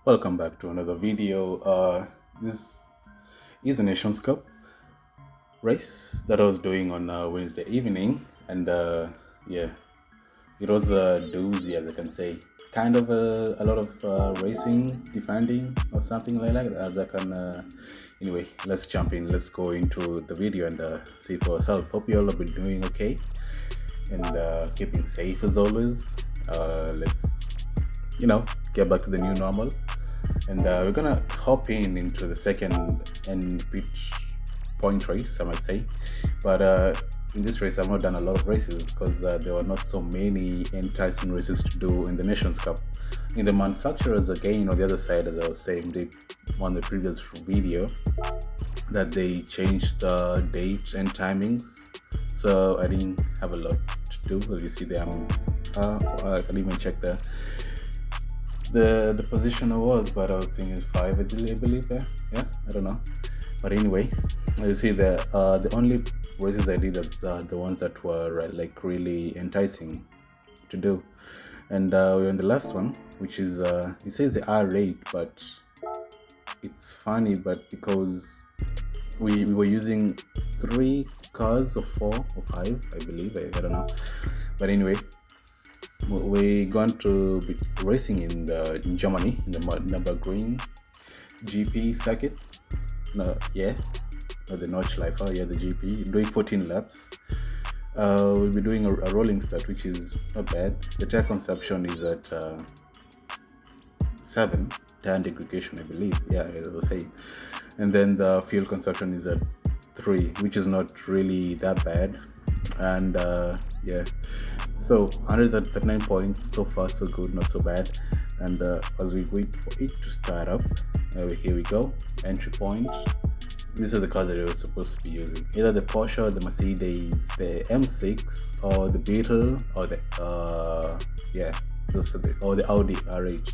Welcome back to another video. This is a Nations Cup race that I was doing on Wednesday evening, and yeah, it was a doozy, as I can say. Kind of a lot of racing, defending, or something like that. As I can. Anyway, let's jump in. Let's go into the video and see for ourselves. Hope you all have been doing okay and keeping safe as always. Let's get back to the new normal, and we're gonna hop into the second and pitch point race, I might say. But in this race I've not done a lot of races because there were not so many enticing races to do in the Nations Cup. In the manufacturers, again, on the other side, as I was saying on the previous video, that they changed the date and timings, so I didn't have a lot to do. As you see there, I can even check the position I was, but I was thinking 5, I believe. Yeah, I don't know. But anyway, you see the only races I did are the ones that were like really enticing to do. And we're on the last one, which is it says the R8, but it's funny, but because we were using 3 cars or 4 or 5, I believe, I don't know. But anyway, we're going to be racing in Germany in the Nürburgring GP circuit. The Nordschleife, the GP, doing 14 laps. We'll be doing a rolling start, which is not bad. The tire consumption is at 7 tire degradation, I believe. Yeah, as I was saying. And then the fuel consumption is at 3, which is not really that bad. And yeah, so 139 points so far, so good, not so bad. And as we wait for it to start up, here we go. Entry point. These are the cars that you're supposed to be using: either the Porsche, the Mercedes, the M6, or the Beetle, or the or the Audi R8.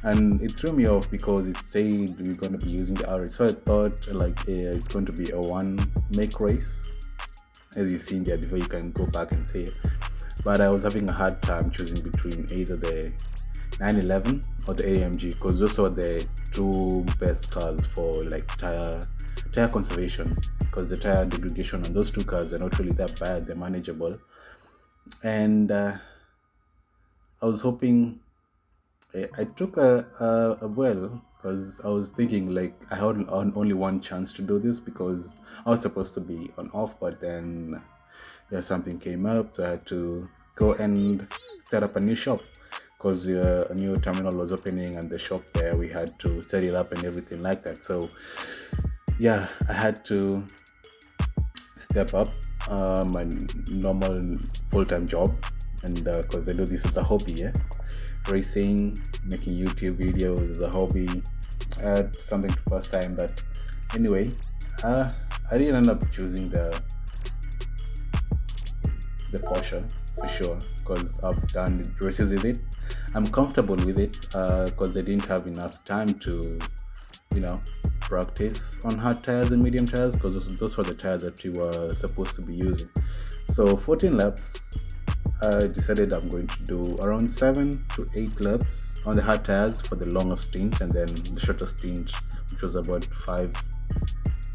And it threw me off because it said we're going to be using the R8, so I thought it's going to be a one-make race, as you've seen there before. You can go back and see it. But I was having a hard time choosing between either the 911 or the AMG, because those are the two best cars for like tire conservation, because the tire degradation on those two cars are not really that bad. They're manageable. And I was hoping I took a well, because I was thinking like I had only one chance to do this, because I was supposed to be on off, but then something came up, so I had to go and start up a new shop, because a new terminal was opening, and the shop there, we had to set it up and everything like that. So yeah, I had to step up my normal full-time job, and because I do this as a hobby, racing, making YouTube videos is a hobby, something to pass time. But anyway, I didn't end up choosing the Porsche for sure, because I've done races with it. I'm comfortable with it because I didn't have enough time to practice on hard tires and medium tires, because those were the tires that we were supposed to be using. So 14 laps, I decided I'm going to do around 7 to 8 laps on the hard tires for the longest stint, and then the shortest stint, which was about 5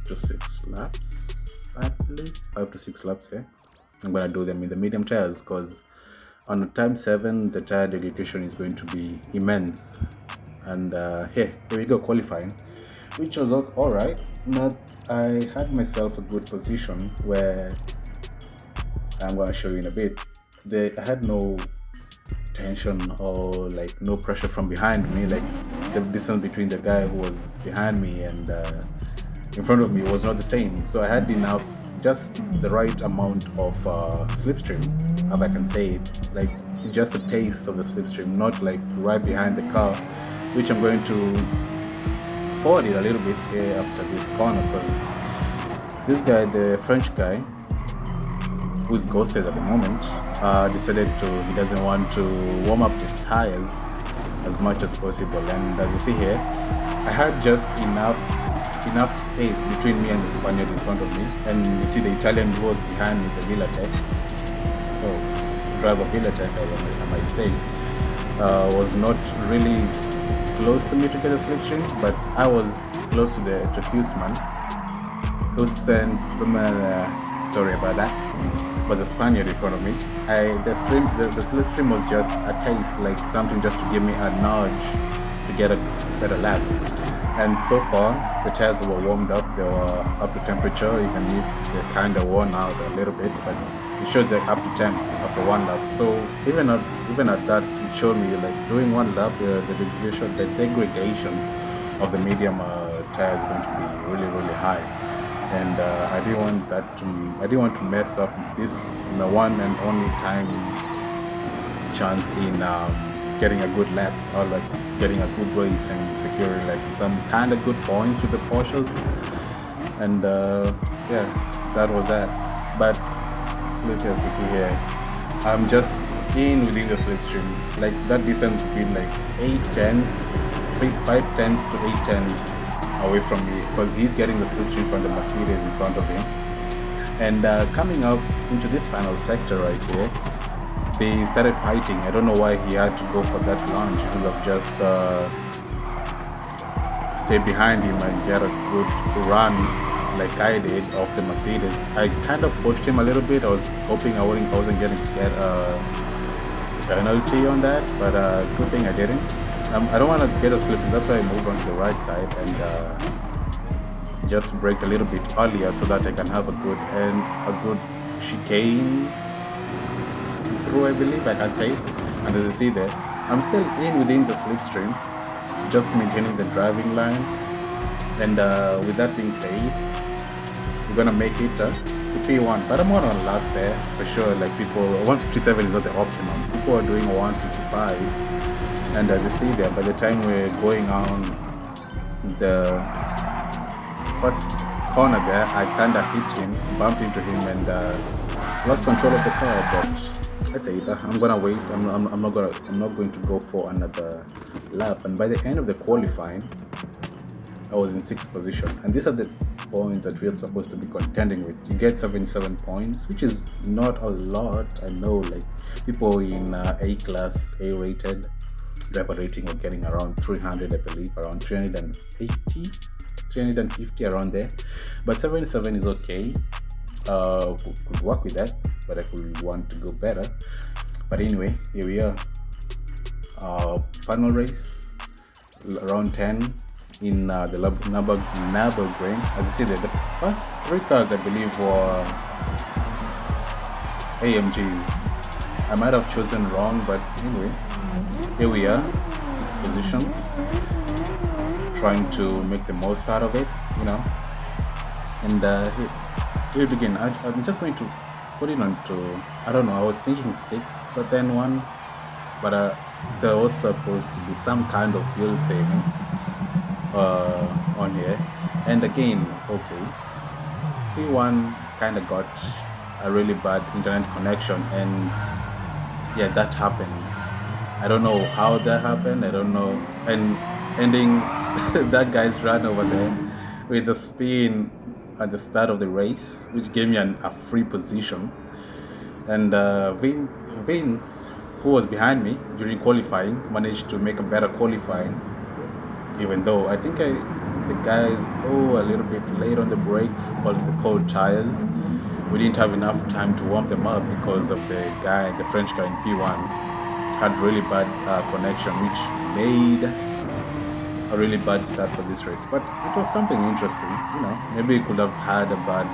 to 6 laps, I believe. 5 to 6 laps, I'm going to do them in the medium tires, because on time 7, the tire degradation is going to be immense. And here we go, qualifying, which was all right. I had myself a good position where I'm going to show you in a bit. I had no tension or like no pressure from behind me. Like the distance between the guy who was behind me and in front of me was not the same. So I had enough, just the right amount of slipstream, if I can say it, like just a taste of the slipstream, not like right behind the car, which I'm going to forward it a little bit here after this corner, because this guy, the French guy, who's ghosted at the moment, decided he doesn't want to warm up the tires as much as possible. And as you see here, I had just enough space between me and the Spaniard in front of me, and you see the Italian who was behind me, the Villatech, driver Villatech, I might say, was not really close to me to get a slipstream, but I was close to Huseman, who sends sorry about that, but the Spaniard in front of me. The slipstream was just a taste, like something just to give me a nudge to get a better lap. And so far, the tires were warmed up, they were up to temperature, even if they're kind of worn out a little bit, but it showed they're up to temp after one lap. So even at that, it showed me like doing one lap, the degradation of the medium tire is going to be really high. And I didn't want to mess up this the one and only time chance in getting a good lap, or like getting a good race and securing like some kind of good points with the Porsches. And yeah, that was that. But look, as you see here, I'm just within the slipstream. Like that distance between like 5 tenths to 8 tenths away from me, because he's getting the slipstream from the Mercedes in front of him. And coming up into this final sector right here, they started fighting. I don't know why he had to go for that launch. He could have just stayed behind him and get a good run like I did off the Mercedes. I kind of pushed him a little bit. I was hoping I wasn't going to get a penalty on that, but good thing I didn't. I don't want to get a slip, that's why I moved on to the right side and just braked a little bit earlier so that I can have a good chicane through, I believe I can say. And as you see there, I'm still within the slipstream, just maintaining the driving line. And with that being said, we're gonna make it to P1, but I'm not gonna last there for sure. Like 157 is not the optimum. People are doing 155, and as you see there, by the time we're going on the first corner there, I kinda hit him, bumped into him, and lost control of the car. But I said I'm gonna wait. I'm not going to go for another lap. And by the end of the qualifying, I was in 6th position, and these are the points that we're supposed to be contending with. You get 77 points, which is not a lot. I know, like people in A class, A rated driver rating are getting around 300, I believe, around 380, 350, around there. But 77 is okay. Could work with that, but I could want to go better. But anyway, here we are. Final race, around 10 in the Nürburgring. As you see there, the first 3 cars I believe were AMGs. I might have chosen wrong, but anyway, here we are, 6th position, trying to make the most out of it, you know. And here we begin. I'm just going to put it on to, I don't know, I was thinking 6th, but then 1, but there was supposed to be some kind of fuel saving on here. And again, okay, P1 kind of got a really bad internet connection, and yeah, that happened. I don't know how that happened, I don't know. And ending that guy's run over there with a spin at the start of the race, which gave me a free position. And Vince, who was behind me during qualifying, managed to make a better qualifying, even though I think the guys a little bit late on the brakes, called the cold tires. We didn't have enough time to warm them up because of the French guy in P1 had really bad connection, which made a really bad start for this race. But it was something interesting, you know. Maybe it could have had a bad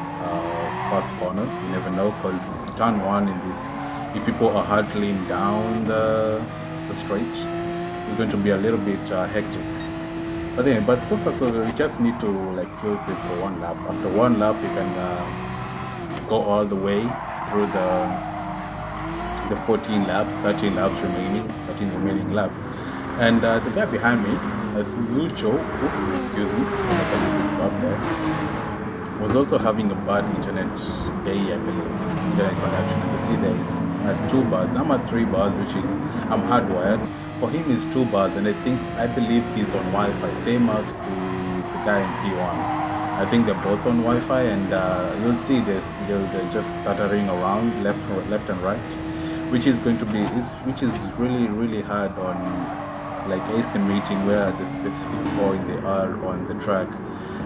first corner, you never know, because turn 1 in this, if people are hurtling down the straight, it's going to be a little bit hectic. But anyway, but so far so we just need to like fuel save for 1 lap. After 1 lap, we can go all the way through the 13 laps remaining laps. And the guy behind me, Suzucho, excuse me, that's a little bit up there, was also having a bad internet day, I believe, internet connection. As you see, there is 2 bars. I'm at 3 bars, which is, I'm hardwired. For him, it's 2 bars, and I believe he's on Wi-Fi, same as to the guy in P1. I think they're both on Wi-Fi, and you'll see they're just stuttering around left and right, which is going to be, which is really hard on like estimating where the specific point they are on the track,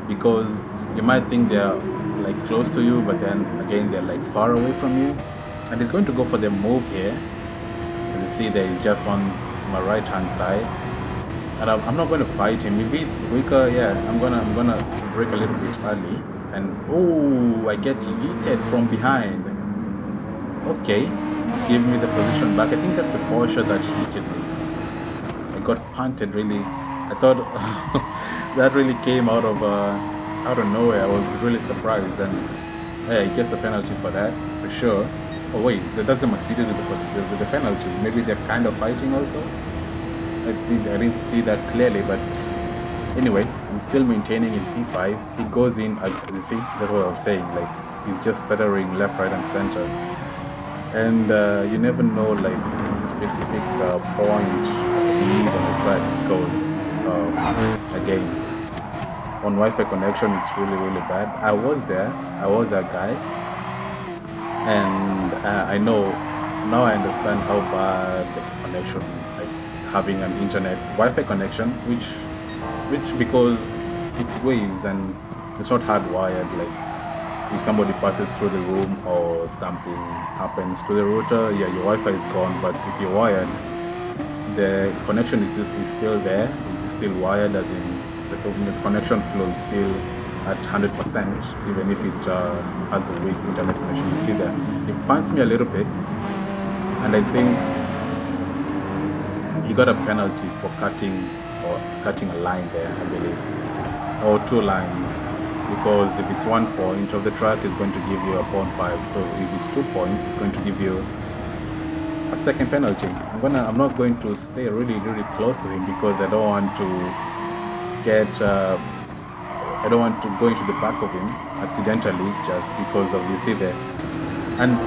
because you might think they are like close to you, but then again they're like far away from you. And he's going to go for the move here. As you see there, he's just on my right hand side, and I'm not going to fight him. If he's quicker, yeah, I'm gonna brake a little bit early, and oh, I get yeeted from behind. Okay, give me the position back. I think that's the Porsche that yeeted me. I got punted really. I thought that really came out of nowhere. I was really surprised, and yeah, he gets a penalty for that for sure. Oh wait, that's the Mercedes with the penalty. Maybe they're kind of fighting also. I didn't see that clearly, but anyway, I'm still maintaining in P5. He goes in. You see, that's what I'm saying. Like he's just stuttering left, right, and center, and you never know like the specific point he is on the track, because again, on Wi-Fi connection, it's really bad. I was there. I was that guy. And I know, now I understand how bad the connection, like having an internet Wi-Fi connection, which because it's waves and it's not hardwired, like if somebody passes through the room or something happens to the router, yeah, your Wi-Fi is gone. But if you're wired, the connection is still there. It's still wired, as in the connection flow is still at 100%, even if it has a weak internet connection. You see that it punts me a little bit, and I think he got a penalty for cutting a line there, I believe, or 2 lines, because if it's 1 point of the track, it's going to give you a 0.5. So if it's 2 points, it's going to give you a second penalty. I'm not going to stay really close to him, because I don't want to go into the back of him accidentally, just because of, you see there. And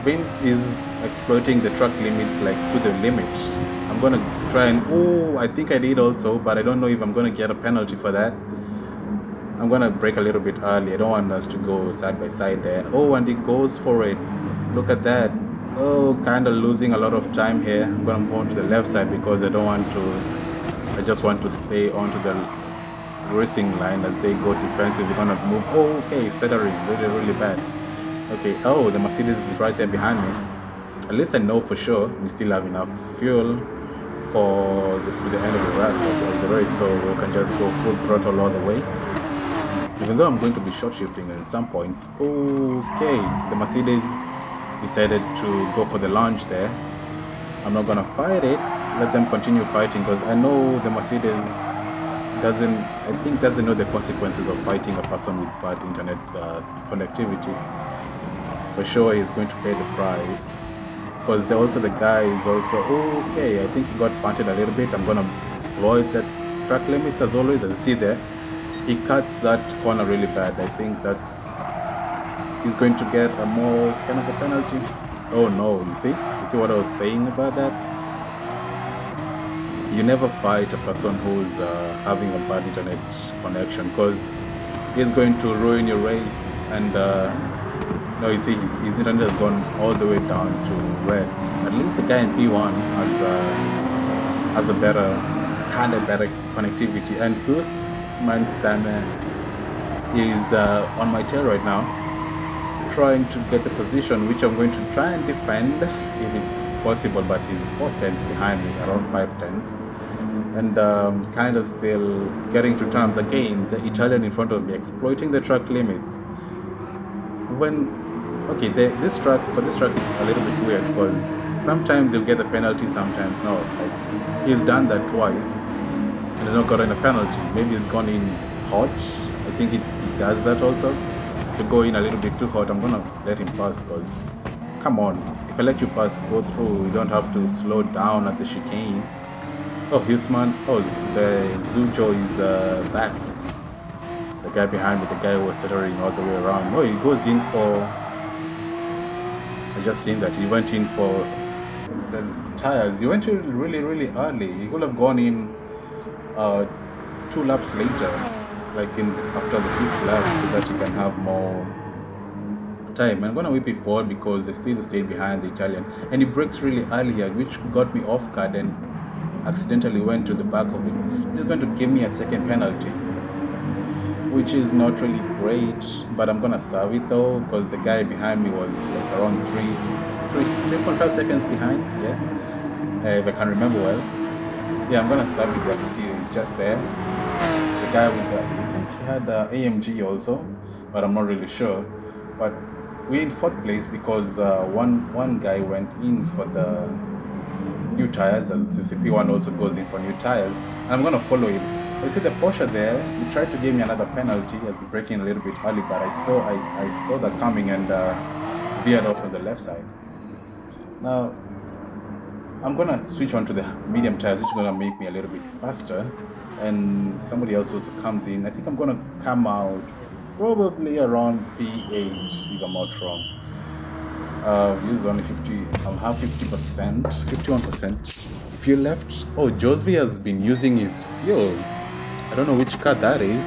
Vince is exploiting the track limits like to the limit. I'm gonna try and, oh, I think I did also, but I don't know if I'm gonna get a penalty for that. I'm gonna brake a little bit early. I don't want us to go side by side there. Oh, and he goes for it. Look at that. Oh, kind of losing a lot of time here. I'm gonna move on to the left side, because I just want to stay onto the racing line as they go defensive. We're gonna move. Oh, okay, stuttering really bad. Okay, oh, the Mercedes is right there behind me. At least I know for sure we still have enough fuel for the end of the race, so we can just go full throttle all the way, even though I'm going to be short shifting at some points. Okay, the Mercedes decided to go for the launch there. I'm not gonna fight it. Let them continue fighting, because I know the Mercedes doesn't know the consequences of fighting a person with bad internet connectivity. For sure, he's going to pay the price, because the guy is also okay. I think he got punted a little bit. I'm gonna exploit the track limits as always. As you see there, he cut that corner really bad. I think he's going to get a more kind of a penalty. Oh no, you see what I was saying about that? You never fight a person who's having a bad internet connection, because he's going to ruin your race. And no, you see, his internet has gone all the way down to red. At least the guy in P1 has a better connectivity. And Hussman Stammer is on my tail right now, trying to get the position, which I'm going to try and defend if it's possible, but he's 4 tenths behind me, around 5 tenths, and kind of still getting to terms. Again, the Italian in front of me exploiting the track limits. This track it's a little bit weird, because sometimes you'll get the penalty, sometimes no. Like, he's done that twice and he's not gotten a penalty. Maybe he's gone in hot. I think it does that also. If you go in a little bit too hot, I'm gonna let him pass, because come on, if I let you pass, go through, you don't have to slow down at the chicane. Oh, Hussman, the Zujo is back. The guy behind me, the guy who was stuttering all the way around. No, he goes in for, I just seen that he went in for the tires. He went in really early. He could have gone in 2 laps later, like after the 5th lap, so that he can have more time. I'm gonna whip it forward, because they still stayed behind the Italian, and he brakes really early here, which got me off guard. And accidentally went to the back of him, he's going to give me a second penalty, which is not really great, but I'm gonna serve it though, because the guy behind me was like around 3.5 seconds behind, yeah, if I can remember well. Yeah, I'm gonna serve it there to see it's just there. The guy with the, I think he had the AMG also, but I'm not really sure. But we're in 4th place because one guy went in for the new tires, as you see P1 also goes in for new tires, and I'm gonna follow him. You see the Porsche there, he tried to give me another penalty as braking a little bit early, but I saw that coming and veered off on the left side. Now I'm gonna switch on to the medium tires, which is gonna make me a little bit faster, and somebody else also comes in. I think I'm gonna come out probably around P8 if I'm not wrong. Use only 50, I'll have 50%, 51% fuel left. Oh, Josvi has been using his fuel. I don't know which car that is.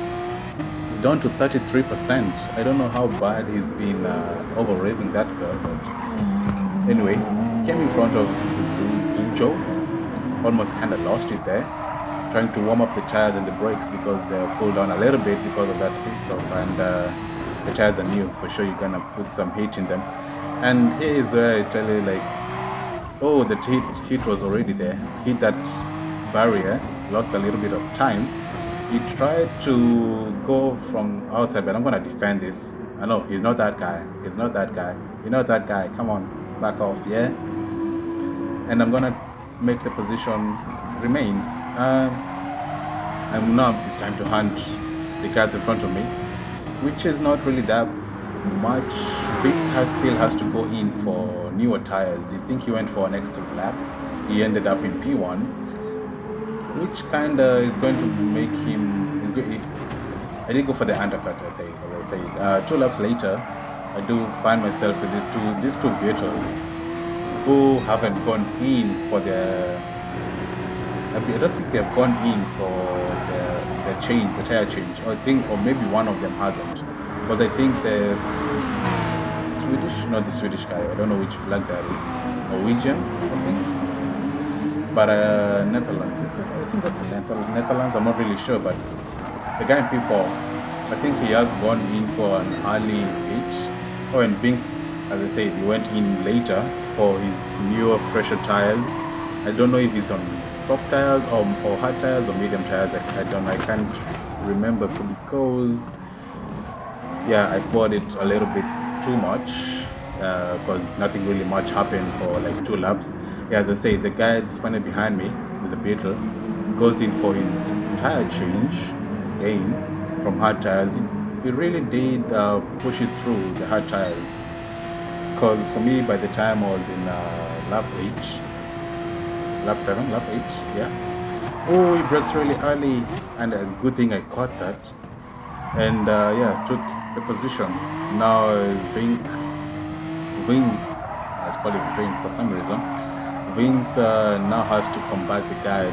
It's down to 33%. I don't know how bad he's been over-raving that car, but anyway, came in front of Zujo. Almost kind of lost it there, trying to warm up the tires and the brakes because they're pulled down a little bit because of that pit stop, and the tires are new. For sure, you're gonna put some heat in them. And here is where I tell you, like, oh, the heat was already there. Hit that barrier, lost a little bit of time. He tried to go from outside, but I'm gonna defend this. I know he's not that guy. He's not that guy. You're not that guy. Come on, back off, yeah. And I'm gonna make the position remain. And now it's time to hunt the cars in front of me, which is not really that much. Vic still has to go in for newer tires. I think he went for an extra lap. He ended up in P1, which kinda is going to make him. I did go for the undercut, as I said. 2 laps later, I do find myself with these two Beetles who haven't gone in for the. I don't think they've gone in for the change, the tire change. Or maybe one of them hasn't. But I think the Swedish guy, I don't know which flag that is, Norwegian, I think. But Netherlands, I think that's Netherlands, I'm not really sure. But the guy in P4, I think he has gone in for an early pitch. Oh, and Vink, as I said, he went in later for his newer, fresher tires. I don't know if he's on soft tires or hard tires or medium tires. I can't remember because yeah, I fought it a little bit too much because nothing really much happened for like 2 laps. Yeah, as I say, the guy standing behind me with the Beetle goes in for his tire change again from hard tires. He really did push it through the hard tires, because for me, by the time I was in lap 7, yeah. Oh, he brakes really early, and a good thing I caught that. And yeah, took the position. Now Vince, let's call it Vince for some reason. Vince now has to combat the guy,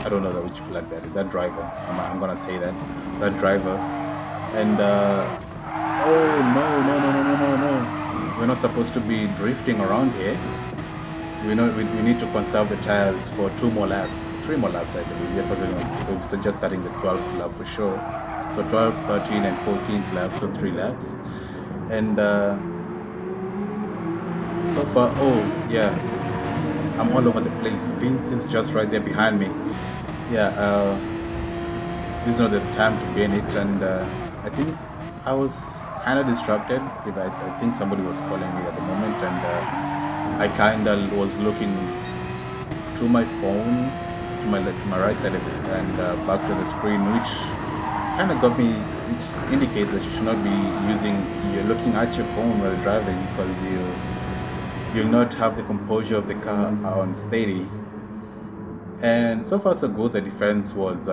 I don't know which flag that is, that driver. I'm gonna say that driver. And oh no, we're not supposed to be drifting around here. We need to conserve the tires for 3 more laps, I believe, because we're just starting the 12th lap for sure. So 12th, 13th, and 14th laps, so 3 laps. And so far, oh yeah, I'm all over the place. Vince is just right there behind me. Yeah, this is not the time to be in it, and I think I was kind of distracted. I think somebody was calling me at the moment, and I kind of was looking to my phone, to my right side of it, and back to the screen, which kind of got me, which indicates that you should not be you're looking at your phone while driving, because you'll not have the composure of the car on steady. And so far so good. The defense was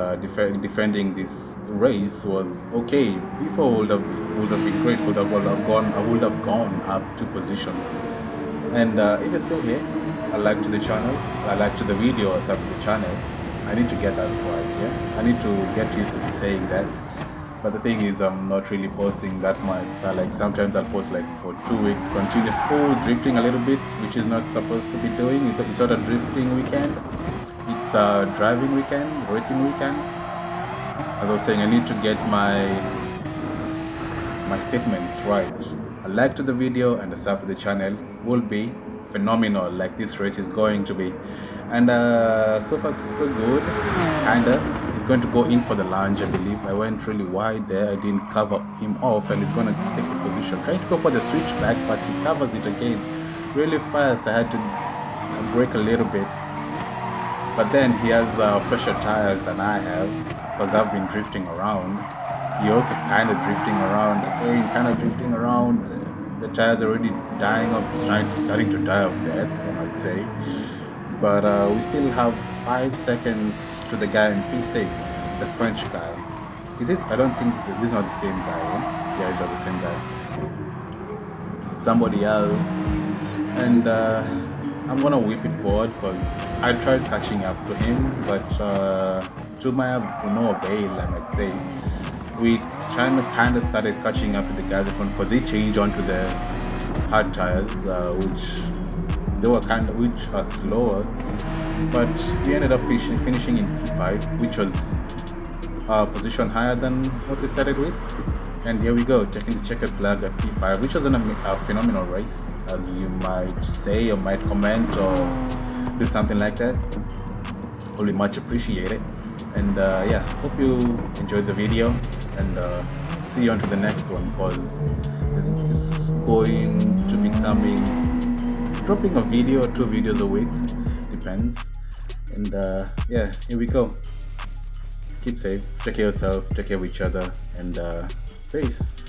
defending this race was okay. Before would have been great. I would have gone up 2 positions. And if you're still here, I like to the channel, I like to the video, or sub to the channel. I need to get that right, yeah? I need to get used to be saying that. But the thing is, I'm not really posting that much. Like sometimes I'll post like for 2 weeks continuous, drifting a little bit, which is not supposed to be doing. It's not a drifting weekend. It's a driving weekend, racing weekend. As I was saying, I need to get my statements right. A like to the video and a sub to the channel will be phenomenal, like this race is going to be. And so far so good, kinda. He's going to go in for the lunge, I believe. I went really wide there, I didn't cover him off, and he's going to take the position, trying to go for the switchback, but he covers it again really fast. I had to brake a little bit, but then he has fresher tires than I have, because I've been drifting around. He also kind of drifting around again, the tires are already dying of, starting to die of death, I might say. But we still have 5 seconds to the guy in P6, the French guy. Is it? I don't think this is not the same guy. Eh? Yeah, it's not the same guy. It's somebody else. And I'm gonna whip it forward because I tried catching up to him, but to no avail, I might say. We kind of started catching up to the guys in front because they changed onto the hard tires, which are slower. But we ended up finishing in P5, which was a position higher than what we started with. And here we go, taking the checkered flag at P5, which was a phenomenal race, as you might say or might comment or do something like that. Will be much appreciated. And yeah, hope you enjoyed the video, and see you on to the next one, because it's going to be dropping a video or 2 videos a week, depends. And yeah, here we go. Keep safe, take care of yourself, take care of each other, and peace.